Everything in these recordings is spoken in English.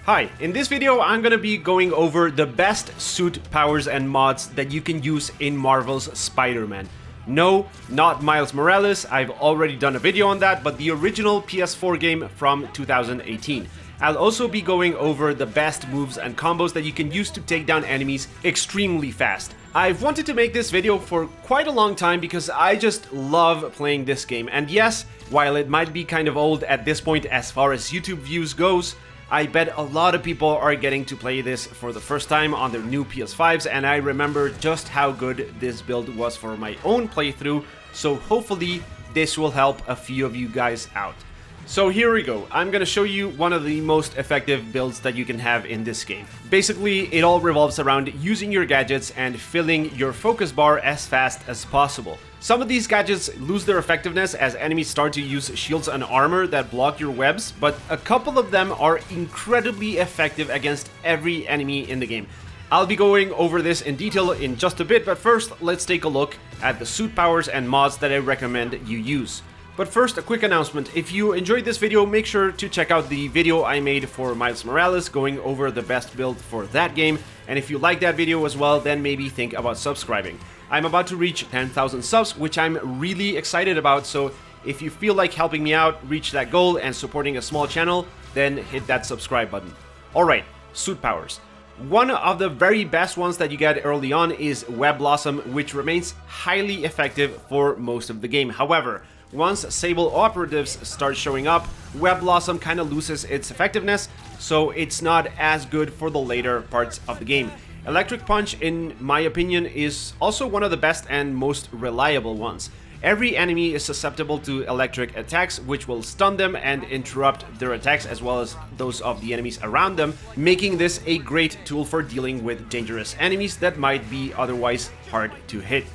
Hi, in this video I'm gonna be going over the best suit powers and mods that you can use in Marvel's Spider-Man. No, not Miles Morales, I've already done a video on that, but the original PS4 game from 2018. I'll also be going over the best moves and combos that you can use to take down enemies extremely fast. I've wanted to make this video for quite a long time because I just love playing this game, and yes, while it might be kind of old at this point as far as YouTube views goes, I bet a lot of people are getting to play this for the first time on their new PS5s, and I remember just how good this build was for my own playthrough, so hopefully this will help a few of you guys out. So here we go, I'm gonna show you one of the most effective builds that you can have in this game. Basically, it all revolves around using your gadgets and filling your focus bar as fast as possible. Some of these gadgets lose their effectiveness as enemies start to use shields and armor that block your webs, but a couple of them are incredibly effective against every enemy in the game. I'll be going over this in detail in just a bit, but first let's take a look at the suit powers and mods that I recommend you use. But first, a quick announcement. If you enjoyed this video, make sure to check out the video I made for Miles Morales going over the best build for that game. And if you like that video as well, then maybe think about subscribing. I'm about to reach 10,000 subs, which I'm really excited about, so if you feel like helping me out, reach that goal and supporting a small channel, then hit that subscribe button. Alright, suit powers. One of the very best ones that you get early on is Web Blossom, which remains highly effective for most of the game. However, once Sable operatives start showing up, Web Blossom kind of loses its effectiveness, so it's not as good for the later parts of the game. Electric Punch, in my opinion, is also one of the best and most reliable ones. Every enemy is susceptible to electric attacks, which will stun them and interrupt their attacks as well as those of the enemies around them, making this a great tool for dealing with dangerous enemies that might be otherwise hard to hit.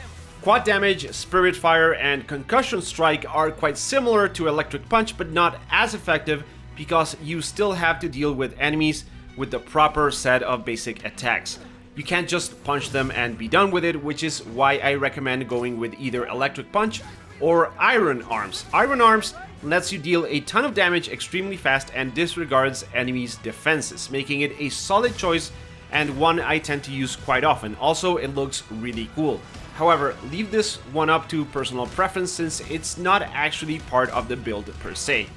Quad Damage, Spirit Fire, and Concussion Strike are quite similar to Electric Punch, but not as effective because you still have to deal with enemies with the proper set of basic attacks. You can't just punch them and be done with it, which is why I recommend going with either Electric Punch or Iron Arms. Iron Arms lets you deal a ton of damage extremely fast and disregards enemies' defenses, making it a solid choice and one I tend to use quite often. Also, it looks really cool. However, leave this one up to personal preference since it's not actually part of the build per se.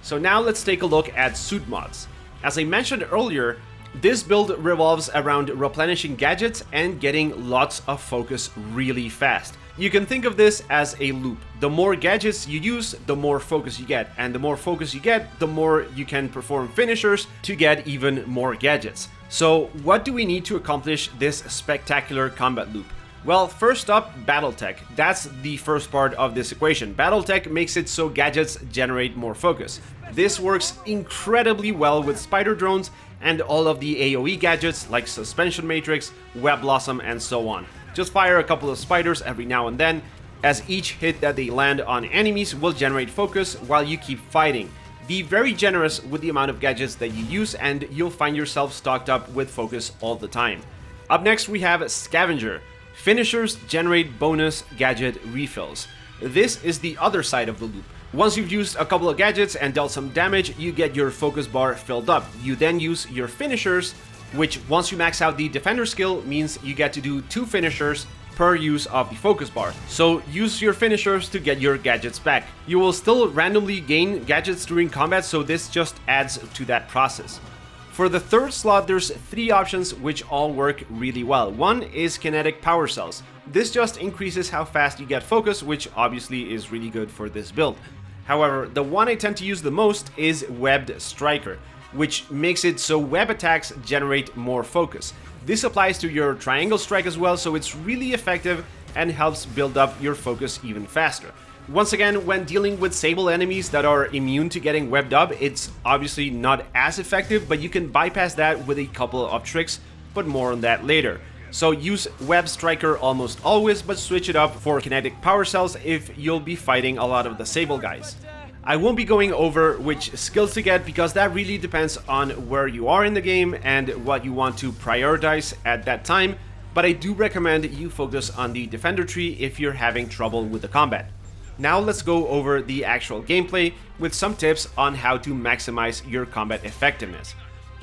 So now let's take a look at suit mods. As I mentioned earlier, this build revolves around replenishing gadgets and getting lots of focus really fast. You can think of this as a loop. The more gadgets you use, the more focus you get, and the more focus you get, the more you can perform finishers to get even more gadgets. So what do we need to accomplish this spectacular combat loop? Well, first up, Battletech. That's the first part of this equation. Battletech makes it so gadgets generate more focus. This works incredibly well with spider drones and all of the AoE gadgets like Suspension Matrix, Web Blossom, and so on. Just fire a couple of spiders every now and then, as each hit that they land on enemies will generate focus while you keep fighting. Be very generous with the amount of gadgets that you use and you'll find yourself stocked up with focus all the time. Up next we have Scavenger. Finishers generate bonus gadget refills. This is the other side of the loop. Once you've used a couple of gadgets and dealt some damage, you get your focus bar filled up. You then use your finishers, which once you max out the defender skill means you get to do 2 finishers per use of the focus bar. So use your finishers to get your gadgets back. You will still randomly gain gadgets during combat, so this just adds to that process. For the third slot, there's 3 options which all work really well. One is Kinetic Power Cells. This just increases how fast you get focus, which obviously is really good for this build. However, the one I tend to use the most is Webbed Striker, which makes it so web attacks generate more focus. This applies to your Triangle Strike as well, so it's really effective and helps build up your focus even faster. Once again, when dealing with Sable enemies that are immune to getting webbed up, it's obviously not as effective, but you can bypass that with a couple of tricks, but more on that later. So use Web Striker almost always, but switch it up for Kinetic Power Cells if you'll be fighting a lot of the Sable guys. I won't be going over which skills to get because that really depends on where you are in the game and what you want to prioritize at that time, but I do recommend you focus on the Defender tree if you're having trouble with the combat. Now let's go over the actual gameplay with some tips on how to maximize your combat effectiveness.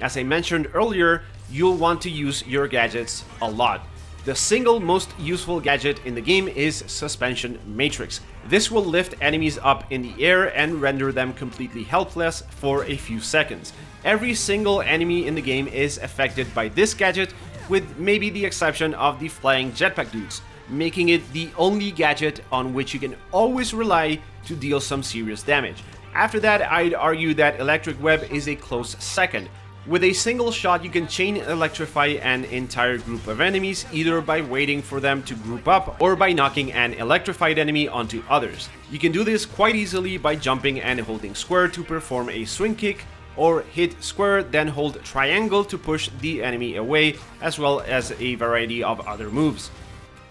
As I mentioned earlier, you'll want to use your gadgets a lot. The single most useful gadget in the game is Suspension Matrix. This will lift enemies up in the air and render them completely helpless for a few seconds. Every single enemy in the game is affected by this gadget, with maybe the exception of the flying jetpack dudes, making it the only gadget on which you can always rely to deal some serious damage. After that, I'd argue that Electric Web is a close second. With a single shot, you can chain electrify an entire group of enemies, either by waiting for them to group up or by knocking an electrified enemy onto others. You can do this quite easily by jumping and holding square to perform a swing kick, or hit square then hold triangle to push the enemy away, as well as a variety of other moves.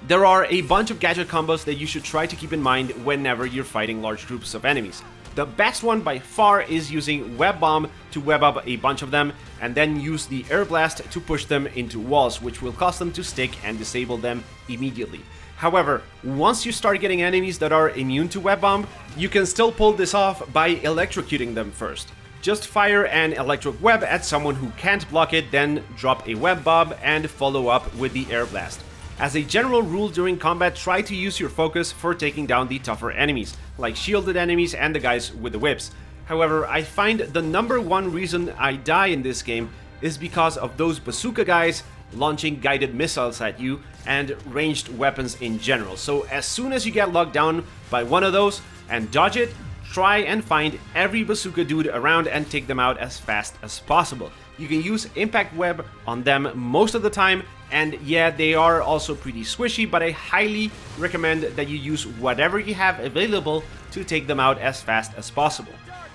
There are a bunch of gadget combos that you should try to keep in mind whenever you're fighting large groups of enemies. The best one by far is using Web Bomb to web up a bunch of them, and then use the Air Blast to push them into walls, which will cause them to stick and disable them immediately. However, once you start getting enemies that are immune to Web Bomb, you can still pull this off by electrocuting them first. Just fire an electric web at someone who can't block it, then drop a Web Bomb and follow up with the Air Blast. As a general rule during combat, try to use your focus for taking down the tougher enemies, like shielded enemies and the guys with the whips. However, I find the number one reason I die in this game is because of those bazooka guys launching guided missiles at you and ranged weapons in general. So as soon as you get locked down by one of those and dodge it, try and find every bazooka dude around and take them out as fast as possible. You can use Impact Web on them most of the time, and yeah, they are also pretty squishy, but I highly recommend that you use whatever you have available to take them out as fast as possible.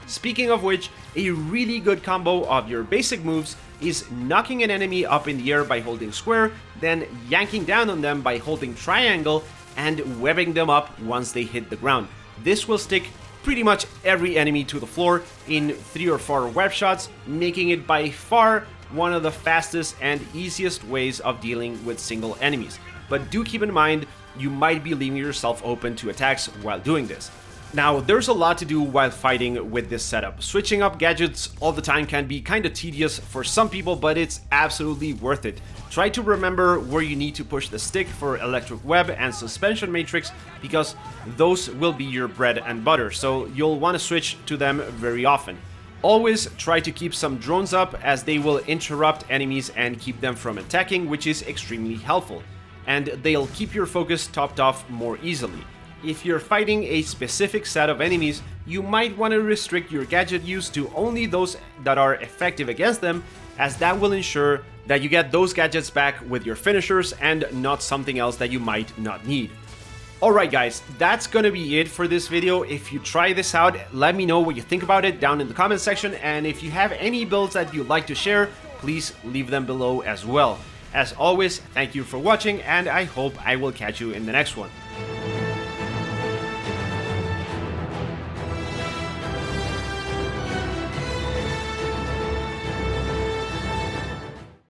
Speaking of which, a really good combo of your basic moves is knocking an enemy up in the air by holding square, then yanking down on them by holding triangle, and webbing them up once they hit the ground. This will stick pretty much every enemy to the floor in 3 or 4 web shots, making it by far one of the fastest and easiest ways of dealing with single enemies. But do keep in mind, you might be leaving yourself open to attacks while doing this. Now, there's a lot to do while fighting with this setup. Switching up gadgets all the time can be kinda tedious for some people, but it's absolutely worth it. Try to remember where you need to push the stick for Electric Web and Suspension Matrix, because those will be your bread and butter, so you'll want to switch to them very often. Always try to keep some drones up, as they will interrupt enemies and keep them from attacking, which is extremely helpful. And they'll keep your focus topped off more easily. If you're fighting a specific set of enemies, you might want to restrict your gadget use to only those that are effective against them, as that will ensure that you get those gadgets back with your finishers and not something else that you might not need. Alright guys, that's gonna be it for this video. If you try this out, let me know what you think about it down in the comment section, and if you have any builds that you'd like to share, please leave them below as well. As always, thank you for watching, and I hope I will catch you in the next one.